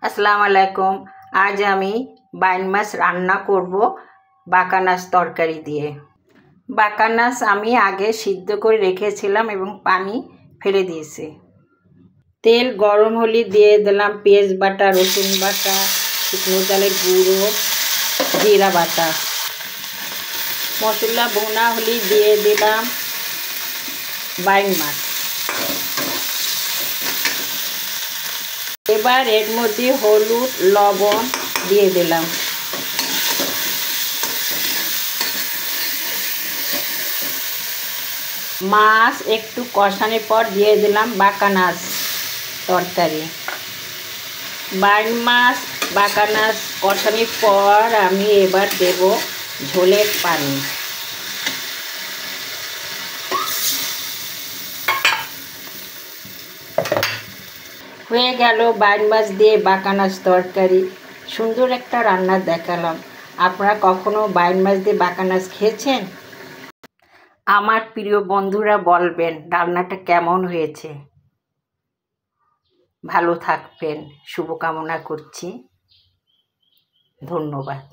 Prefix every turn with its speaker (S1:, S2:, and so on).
S1: আসসালামু আলাইকুম। আজ আমি বাইন মাছ রান্না করব বাকানাস তরকারি দিয়ে। বাকানাস আমি আগে সিদ্ধ করে রেখেছিলাম এবং পানি ফেলে দিয়েছি। তেল গরম হলে দিয়ে দিলাম পেঁয়াজ বাটা, রসুন বাটা, শুকনো চালের গুঁড়ো, জিরা বাটা। মশলা ভুনা হলে দিয়ে দিলাম বাইন মাছ। এবার এর মধ্যে হলুদ, লবণ দিয়ে দিলাম। মাছ একটু কষানোর পর দিয়ে দিলাম বাকানাস তরকারি। বাইন মাছ বাকানাস কষানোর পর আমি এবার দেব ঝোলের পানি। হয়ে গেল বাইন মাছ দিয়ে বাকানাস তরকারি। সুন্দর একটা রান্না দেখালাম। আপনারা কখনো বাইন মাছ দিয়ে বাকানাস খেয়েছেন? আমার প্রিয় বন্ধুরা বলবেন রান্নাটা কেমন হয়েছে। ভালো থাকবেন, শুভকামনা করছি। ধন্যবাদ।